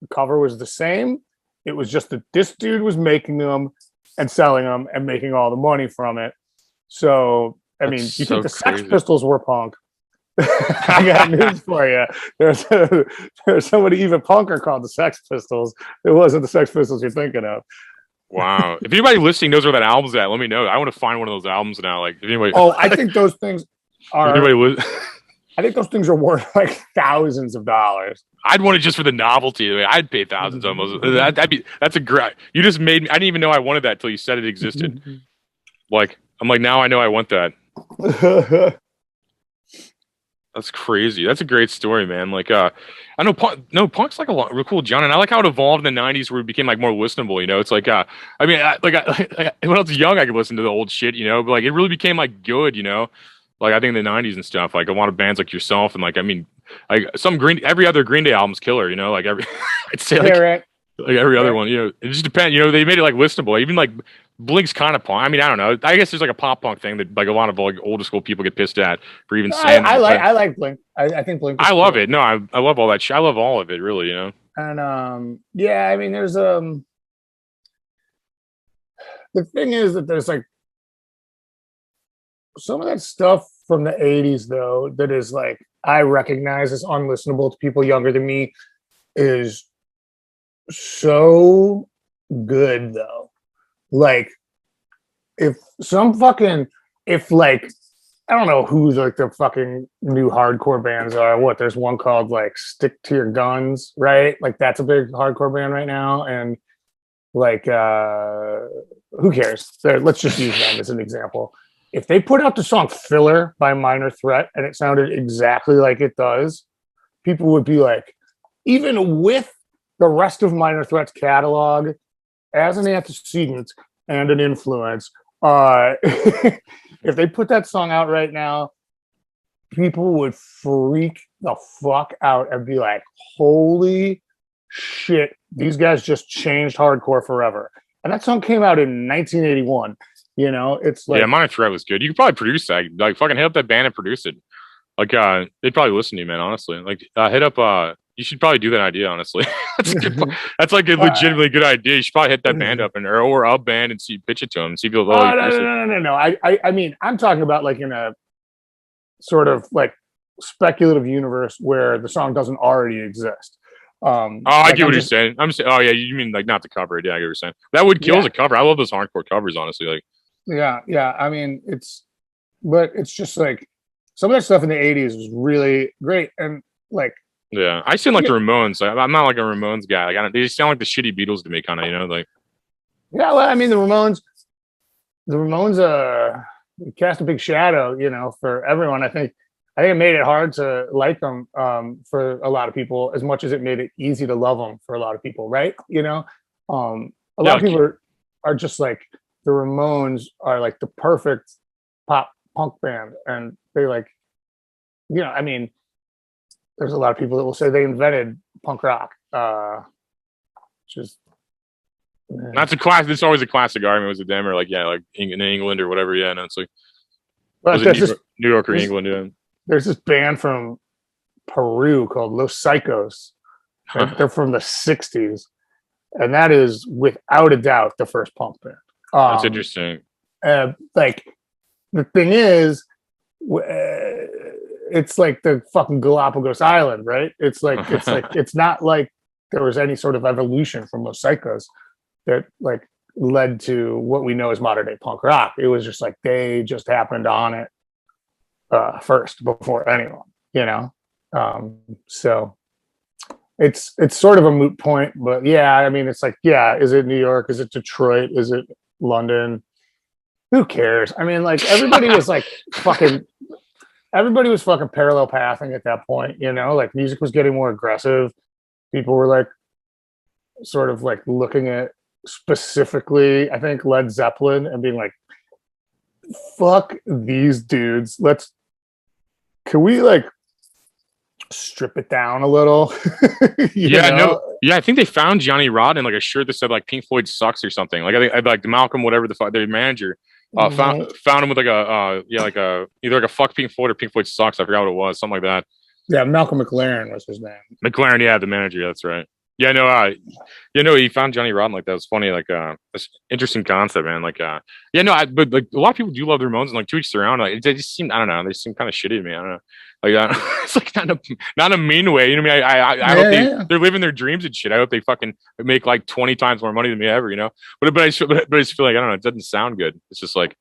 [SPEAKER 1] The cover was the same. It was just that this dude was making them and selling them and making all the money from it. So I mean, you think the Sex Pistols were punk? I got news for you. There's somebody even punker called the Sex Pistols. It wasn't the Sex Pistols you're thinking of.
[SPEAKER 4] Wow. If anybody listening knows where that album's at, let me know. I want to find one of those albums now. Like, if anybody.
[SPEAKER 1] Oh, I think those things are.
[SPEAKER 4] I
[SPEAKER 1] think those things are worth like thousands of dollars.
[SPEAKER 4] I'd want it just for the novelty. I'd pay thousands almost. That's a great. You just made me. I didn't even know I wanted that until you said it existed. Like, I'm like, now I know I want that. That's crazy. That's a great story, man. Like, I know punk's like a lot real cool, John, and I like how it evolved in the '90s, where it became like more listenable. You know, it's like, I mean, when I was young, I could listen to the old shit, you know, but like it really became like good, you know. Like I think in the '90s and stuff, like a lot of bands like yourself, and like I mean, like every other Green Day album's killer, you know. Like I'd say like every other one, you know. It just depends, you know. They made it like listenable, even like. Blink's kind of punk. I mean, I don't know. I guess there's like a pop punk thing that like a lot of like older school people get pissed at for even saying.
[SPEAKER 1] I like Blink. I think Blink.
[SPEAKER 4] I love it. No, I love all that shit. I love all of it, really. You know.
[SPEAKER 1] And yeah, I mean, there's the thing is that there's like some of that stuff from the '80s though that is like I recognize as unlistenable to people younger than me is so good though. Like, if like, I don't know who like the fucking new hardcore bands are. What, there's one called like Stick to Your Guns, right? Like that's a big hardcore band right now. And like, who cares? Let's just use them as an example. If they put out the song Filler by Minor Threat and it sounded exactly like it does, people would be like, even with the rest of Minor Threat's catalog, as an antecedent and an influence, if they put that song out right now, people would freak the fuck out and be like, holy shit, these guys just changed hardcore forever. And that song came out in 1981. You know, it's like... Yeah,
[SPEAKER 4] Minor Threat was good. You could probably produce that. Like, fucking hit up that band and produce it. Like, they'd probably listen to you, man, honestly. Like, hit up... You should probably do that idea, honestly. That's like a legitimately good idea. You should probably hit that band up or a band and pitch it to them and see if you'll.
[SPEAKER 1] No. I mean, I'm talking about like in a sort of like speculative universe where the song doesn't already exist.
[SPEAKER 4] I get what you're saying. I'm saying, oh yeah, you mean like not the cover? Yeah, I get what you're saying. That would kill as a cover. I love those hardcore covers, honestly. Like,
[SPEAKER 1] yeah. I mean, it's just like some of that stuff in the '80s was really great, and like.
[SPEAKER 4] Yeah, I sound like the Ramones. I'm not like a Ramones guy. Like, they just sound like the shitty Beatles to me, kind of. You know, like.
[SPEAKER 1] Yeah, well, I mean, the Ramones cast a big shadow, you know, for everyone. I think it made it hard to like them for a lot of people, as much as it made it easy to love them for a lot of people, right? You know, a lot of people are just like the Ramones are like the perfect pop punk band, and they like, you know, I mean. There's a lot of people that will say they invented punk rock, which is
[SPEAKER 4] that's a class. It's always a classic argument. Was it them or like in England or whatever? Yeah, no, it's like New York or England. Yeah,
[SPEAKER 1] there's this band from Peru called Los Psychos. They're from the '60s, and that is without a doubt the first punk band.
[SPEAKER 4] That's interesting.
[SPEAKER 1] Like the thing is. It's like the fucking Galapagos Island, right? It's not like there was any sort of evolution from Los Psychos that like led to what we know as modern day punk rock. It was just like they just happened on it first before anyone, you know. So it's sort of a moot point, but yeah, I mean, it's like, yeah, is it New York? Is it Detroit? Is it London? Who cares? I mean, like everybody was like fucking. Everybody was fucking parallel pathing at that point, you know, like music was getting more aggressive. People were like sort of like looking at specifically, I think, Led Zeppelin and being like, fuck these dudes. Can we like strip it down a little?
[SPEAKER 4] I think they found Johnny Rod in like a shirt that said like Pink Floyd sucks or something. Like I think like Malcolm, whatever the fuck, their manager. Found him with like like a either like a fuck Pink Floyd or Pink Floyd sucks. I forgot what it was, something like that.
[SPEAKER 1] Yeah, Malcolm McLaren was his name.
[SPEAKER 4] McLaren, yeah, the manager. That's right. Yeah, no, he found Johnny Rotten like that. Was funny, like that's interesting concept, man. Like, but like a lot of people do love the Ramones, and like to each their own. Like, they just seem, I don't know, they seem kind of shitty to me. I don't know, like, it's like not a mean way. You know what I mean? I hope they're living their dreams and shit. I hope they fucking make like 20 times more money than me ever. You know, but I just feel like I don't know. It doesn't sound good. It's just like,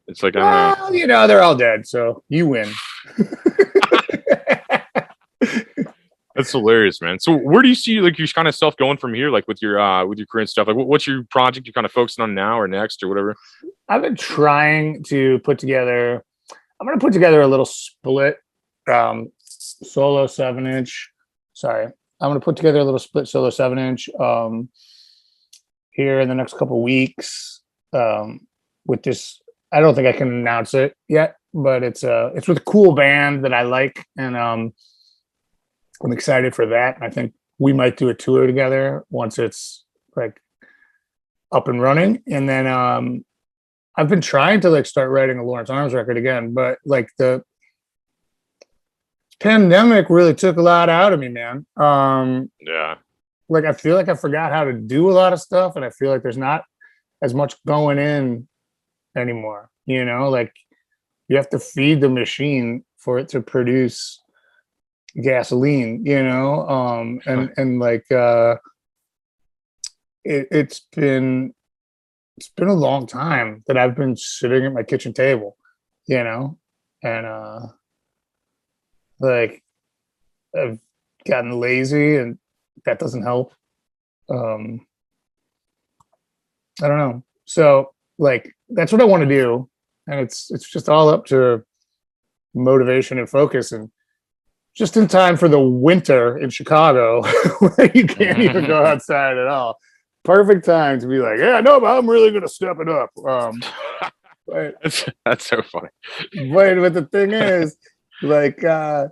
[SPEAKER 4] I don't know.
[SPEAKER 1] You know, they're all dead, so you win.
[SPEAKER 4] That's hilarious, man. So where do you see like your kind of self going from here, like with your career and stuff? Like what's your project you're kind of focusing on now or next or whatever?
[SPEAKER 1] I've been trying to put together, I'm going to put together a little split solo 7-inch. Sorry. I'm going to put together a little split solo 7-inch here in the next couple weeks with this. I don't think I can announce it yet, but it's with a cool band that I like, and I'm excited for that. I think we might do a tour together once it's like up and running. And then I've been trying to like start writing a Lawrence Arms record again, but like the pandemic really took a lot out of me, man.
[SPEAKER 4] Yeah.
[SPEAKER 1] Like I feel like I forgot how to do a lot of stuff, and I feel like there's not as much going in anymore. You know, like you have to feed the machine for it to produce gasoline, you know, and like it's been a long time that I've been sitting at my kitchen table, you know, and like I've gotten lazy, and that doesn't help. I don't know. So like that's what I want to do, and it's just all up to motivation and focus, and just in time for the winter in Chicago where you can't even go outside at all. Perfect time to be like, yeah, no, but I'm really gonna step it up. But
[SPEAKER 4] that's so funny.
[SPEAKER 1] But the thing is, like, I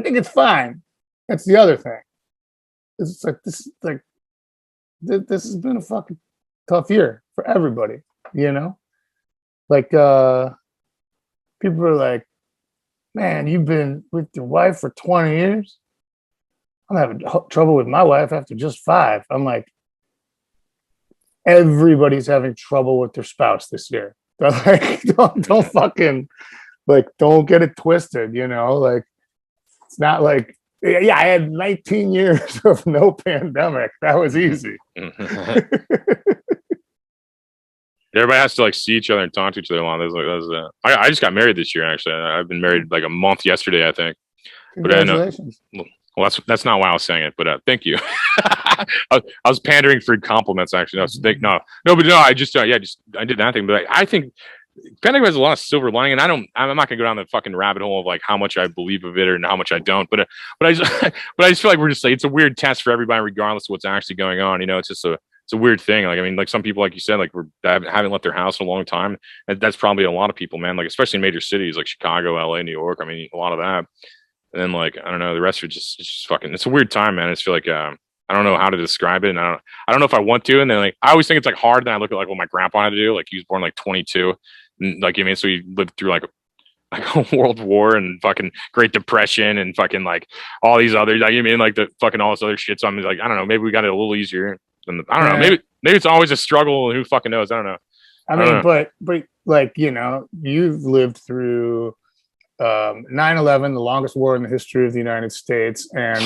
[SPEAKER 1] think it's fine. That's the other thing. It's like this has been a fucking tough year for everybody, you know? Like people are like, man, you've been with your wife for 20 years? I'm having trouble with my wife after just 5. I'm like, everybody's having trouble with their spouse this year. Like, don't fucking, like, don't get it twisted, you know? Like, it's not like, yeah, I had 19 years of no pandemic. That was easy.
[SPEAKER 4] Everybody has to like see each other and talk to each other a lot. I just got married this year. Actually, I've been married like a month yesterday, I think.
[SPEAKER 1] Congratulations.
[SPEAKER 4] But well, that's not why I was saying it. But thank you. I was pandering for compliments. Actually, no. I just I did nothing. But I think pandemic has a lot of silver lining, and I'm not gonna go down the fucking rabbit hole of like how much I believe of it or how much I don't. But I just feel like we're just like, it's a weird test for everybody, regardless of what's actually going on. You know, it's just it's a weird thing. Like, I mean, like some people, like you said, like haven't left their house in a long time. And that's probably a lot of people, man. Like, especially in major cities like Chicago, LA, New York. I mean, a lot of that. And then like, I don't know, the rest are just fucking, it's a weird time, man. I just feel like, I don't know how to describe it. And I don't know if I want to. And then like, I always think it's like hard. Then I look at like what my grandpa had to do. Like he was born like 22. And, like, I mean, so he lived through like a World War and fucking Great Depression and fucking like all these other, like, you mean, like the fucking all this other shit. So I'm like, I don't know, maybe we got it a little easier. I don't know. Maybe it's always a struggle. Who fucking knows? I don't know.
[SPEAKER 1] I mean, but like, you know, you've lived through 9/11, the longest war in the history of the United States, and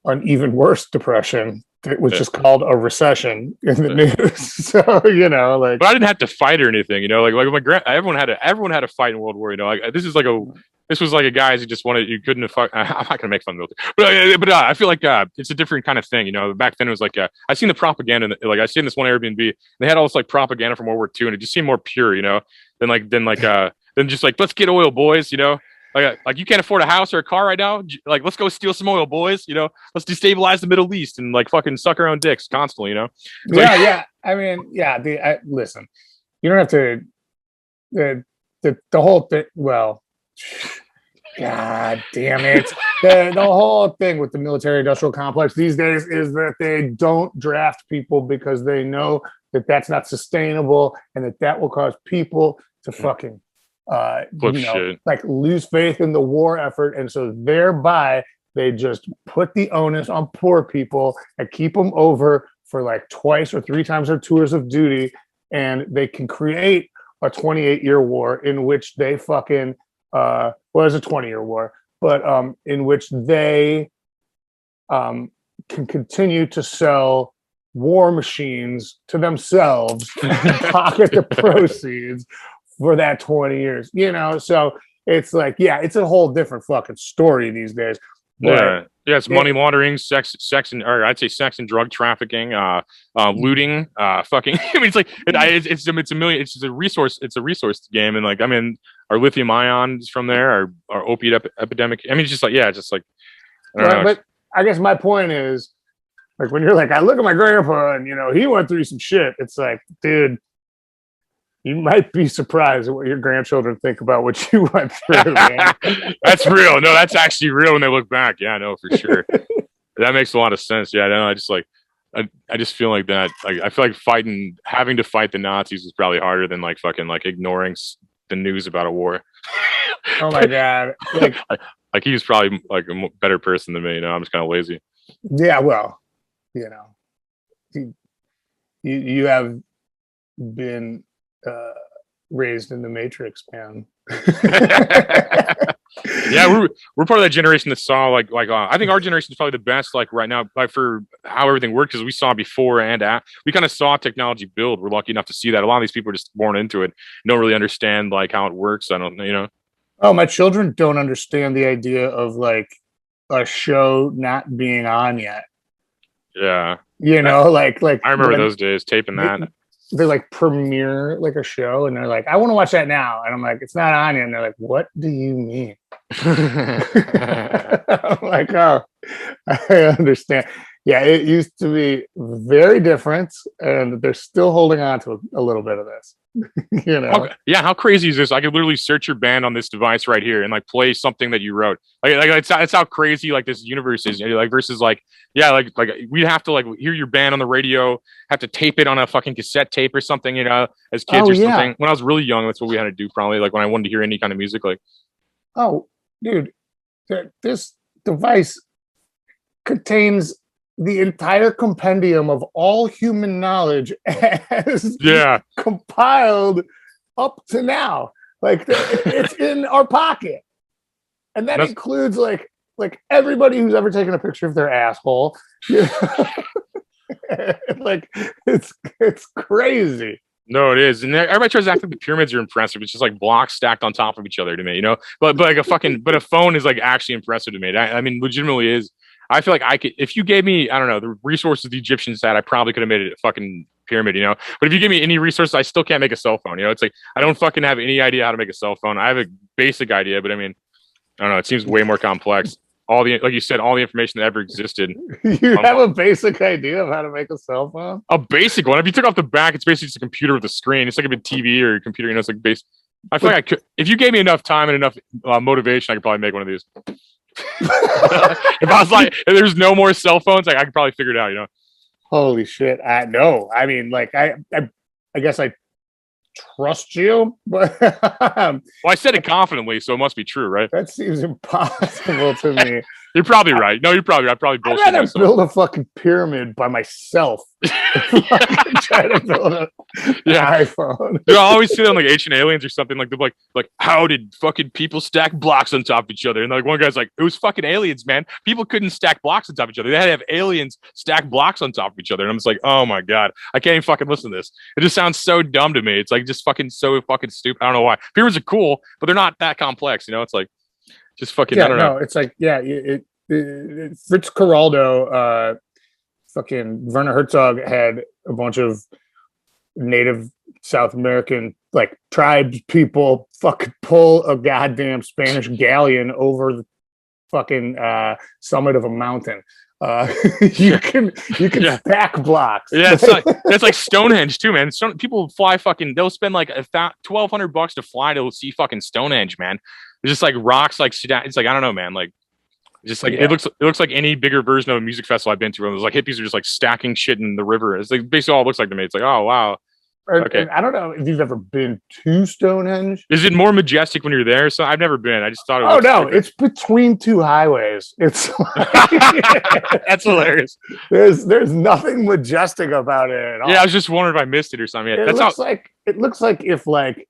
[SPEAKER 1] an even worse depression, which is called a recession in the news. So, you know, like,
[SPEAKER 4] but I didn't have to fight or anything. You know, like my everyone had to fight in World War. You know, like this was like a guys who just wanted, you couldn't have I'm not gonna make fun of the military, but I feel like it's a different kind of thing. You know, back then it was like I seen the propaganda, like I seen this one Airbnb, they had all this like propaganda from World War II, and it just seemed more pure, you know, than just like, let's get oil, boys, you know. Like you can't afford a house or a car right now. Like, let's go steal some oil, boys. You know, let's destabilize the Middle East and like fucking suck our own dicks constantly. You know.
[SPEAKER 1] Yeah. I mean, yeah. Listen, you don't have to. The whole thing. Well, God damn it. The whole thing with the military-industrial complex these days is that they don't draft people because they know that that's not sustainable and that will cause people to fucking
[SPEAKER 4] shit.
[SPEAKER 1] like lose faith in the war effort, and so thereby they just put the onus on poor people and keep them over for like twice or three times their tours of duty, and they can create a 28-year war in which they fucking well, it's a 20-year war, but in which they can continue to sell war machines to themselves and pocket the proceeds for that 20 years, you know? So it's like, yeah, it's a whole different fucking story these days.
[SPEAKER 4] But yeah, it's money laundering, sex and, or I'd say sex and drug trafficking, looting, fucking. I mean, it's like it's a million. It's a resource game, and like I mean, our lithium ions from there, our opiate epidemic. I mean, it's just like I don't know.
[SPEAKER 1] But I guess my point is, like, when you're like, I look at my grandpa and, you know, he went through some shit. It's like, dude, you might be surprised at what your grandchildren think about what you went through, man.
[SPEAKER 4] That's real. No, that's actually real when they look back. Yeah, no, for sure. That makes a lot of sense. Yeah, no, I just feel like that. Like, I feel like having to fight the Nazis is probably harder than like fucking like ignoring the news about a war.
[SPEAKER 1] Oh my God.
[SPEAKER 4] Like he was probably like a better person than me. You know, I'm just kind of lazy.
[SPEAKER 1] Yeah, well, you know, you have been raised in the Matrix, man.
[SPEAKER 4] Yeah, we're part of that generation that saw like I think our generation is probably the best like right now, like for how everything worked, because we saw before and after. We kind of saw technology build. We're lucky enough to see that. A lot of these people are just born into it, don't really understand like how it works. I don't, you know.
[SPEAKER 1] Oh, my children don't understand the idea of like a show not being on yet.
[SPEAKER 4] Yeah,
[SPEAKER 1] you know, like
[SPEAKER 4] I remember those days taping that.
[SPEAKER 1] They like premiere like a show and they're like, I want to watch that now, and I'm like, it's not on yet, and they're like, what do you mean? I'm like, oh, I understand. Yeah, it used to be very different, and they're still holding on to a little bit of this. You know?
[SPEAKER 4] Yeah, how crazy is this? I could literally search your band on this device right here and like play something that you wrote. Like it's how crazy like this universe is. Like versus like, yeah, like we'd have to like hear your band on the radio, have to tape it on a fucking cassette tape or something, you know, as kids or something. When I was really young, that's what we had to do probably. Like when I wanted to hear any kind of music, like,
[SPEAKER 1] oh, dude, this device contains the entire compendium of all human knowledge as compiled up to now. Like it's in our pocket, and that includes like everybody who's ever taken a picture of their asshole. You know? Like it's crazy.
[SPEAKER 4] No, it is, and everybody tries to act like the pyramids are impressive. It's just like blocks stacked on top of each other to me, you know. But like a phone is like actually impressive to me. I mean, legitimately is. I feel like I could, if you gave me, I don't know, the resources the Egyptians had, I probably could have made it a fucking pyramid, you know? But if you give me any resources, I still can't make a cell phone, you know? It's like, I don't fucking have any idea how to make a cell phone. I have a basic idea, but I mean, I don't know, it seems way more complex. Like you said, all the information that ever existed.
[SPEAKER 1] You have a basic idea of how to make a cell phone?
[SPEAKER 4] A basic one. If you took off the back, it's basically just a computer with a screen. It's like a big TV or a computer, you know, it's like base. I feel like I could, if you gave me enough time and enough motivation, I could probably make one of these. If I was like, if there's no more cell phones, like I could probably figure it out, you know.
[SPEAKER 1] Holy shit! I know. I mean, like I guess I trust you, but
[SPEAKER 4] well, I said it confidently, so it must be true, right?
[SPEAKER 1] That seems impossible to me.
[SPEAKER 4] You're probably right. No, you're probably right. I probably bullshit
[SPEAKER 1] I'd rather
[SPEAKER 4] myself.
[SPEAKER 1] build a fucking pyramid by myself. Try to build an iPhone.
[SPEAKER 4] Dude, I always see them like Ancient Aliens or something. Like they're like, how did fucking people stack blocks on top of each other? And like one guy's like, it was fucking aliens, man. People couldn't stack blocks on top of each other. They had to have aliens stack blocks on top of each other. And I'm just like, oh my god, I can't even fucking listen to this. It just sounds so dumb to me. It's like just fucking so fucking stupid. I don't know why. Pyramids are cool, but they're not that complex. You know, it's like just fucking. I don't know.
[SPEAKER 1] It's like Fritz Coraldo, fucking Werner Herzog had a bunch of native South American like tribes people fucking pull a goddamn Spanish galleon over the fucking summit of a mountain. You can stack blocks.
[SPEAKER 4] Yeah, it's like Stonehenge too, man. People fly fucking. They'll spend like $1,200 to fly to see fucking Stonehenge, man. It's just like rocks, like it's like I don't know, man. Like Just like
[SPEAKER 1] Yeah.
[SPEAKER 4] it looks like any bigger version of a music festival I've been to. Where there's like hippies are just like stacking shit in the river. It's like basically all it looks like to me. It's like, oh wow. Okay.
[SPEAKER 1] And I don't know if you've ever been to Stonehenge.
[SPEAKER 4] Is it more majestic when you're there? So I've never been. I just thought it was.
[SPEAKER 1] Oh no, it's between two highways. It's
[SPEAKER 4] That's hilarious.
[SPEAKER 1] there's nothing majestic about it at all.
[SPEAKER 4] Yeah, I was just wondering if I missed it or something.
[SPEAKER 1] It looks like if like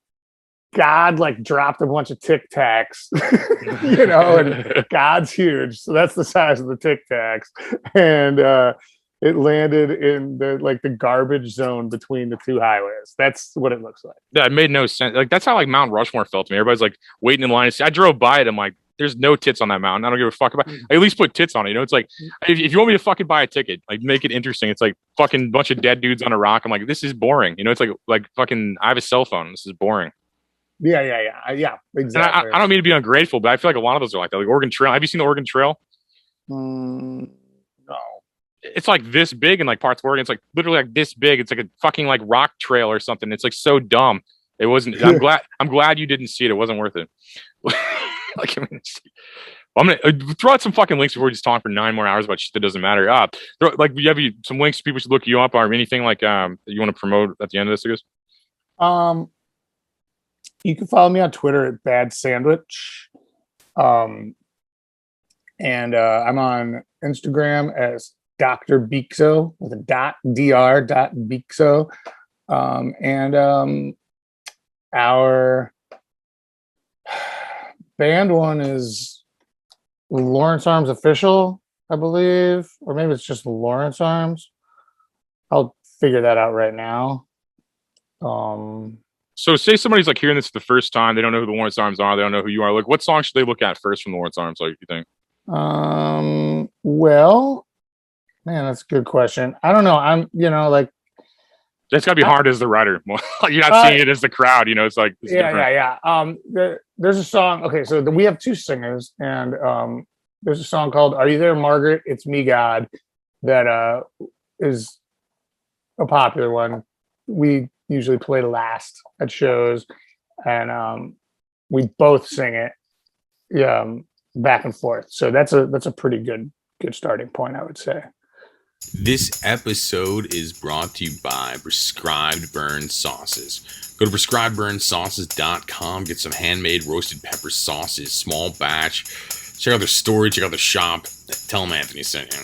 [SPEAKER 1] God like dropped a bunch of Tic Tacs, you know, and God's huge, so that's the size of the Tic Tacs, and it landed in the garbage zone between the two highways. That's what it looks like.
[SPEAKER 4] Yeah, it made no sense. Like that's how like Mount Rushmore felt to me. Everybody's like waiting in line to see. I drove by it. I'm like, there's no tits on that mountain. I don't give a fuck about. I at least put tits on it. You know, it's like if you want me to fucking buy a ticket, like make it interesting. It's like fucking bunch of dead dudes on a rock. I'm like, this is boring. You know, it's like fucking. I have a cell phone. This is boring.
[SPEAKER 1] Yeah, exactly.
[SPEAKER 4] And I don't mean to be ungrateful, but I feel like a lot of those are like that. Like Oregon Trail. Have you seen the Oregon Trail?
[SPEAKER 1] No.
[SPEAKER 4] It's like this big in like parts of Oregon. It's like literally like this big. It's like a fucking like rock trail or something. It's like so dumb. It wasn't. I'm glad you didn't see it. It wasn't worth it. Like I'm gonna throw out some fucking links before we just talk for 9 more hours about shit that doesn't matter. Like you have some links people should look you up or anything like that you want to promote at the end of this, I guess.
[SPEAKER 1] You can follow me on Twitter at Bad Sandwich. And I'm on Instagram as Dr. Beekso with a dr. Beekso. Our band one is Lawrence Arms Official, I believe, or maybe it's just Lawrence Arms. I'll figure that out right now.
[SPEAKER 4] So say somebody's like hearing this for the first time, they don't know who the Lawrence Arms are, they don't know who you are. Like, what song should they look at first from the Lawrence Arms? Like, you think?
[SPEAKER 1] Well, man, that's a good question. I don't know.
[SPEAKER 4] That's gotta be hard as the writer. You're not seeing it as the crowd, you know. It's like
[SPEAKER 1] yeah. There's a song. Okay, so we have 2 singers, and there's a song called "Are You There, Margaret? It's Me, God," that is a popular one. We usually play last at shows, and we both sing it, back and forth. So that's a pretty good starting point, I would say.
[SPEAKER 3] This episode is brought to you by Prescribed Burn Sauces. Go to prescribeburnsauces.com, get some handmade roasted pepper sauces, small batch. Check out their story, check out their shop. Tell them Anthony sent you.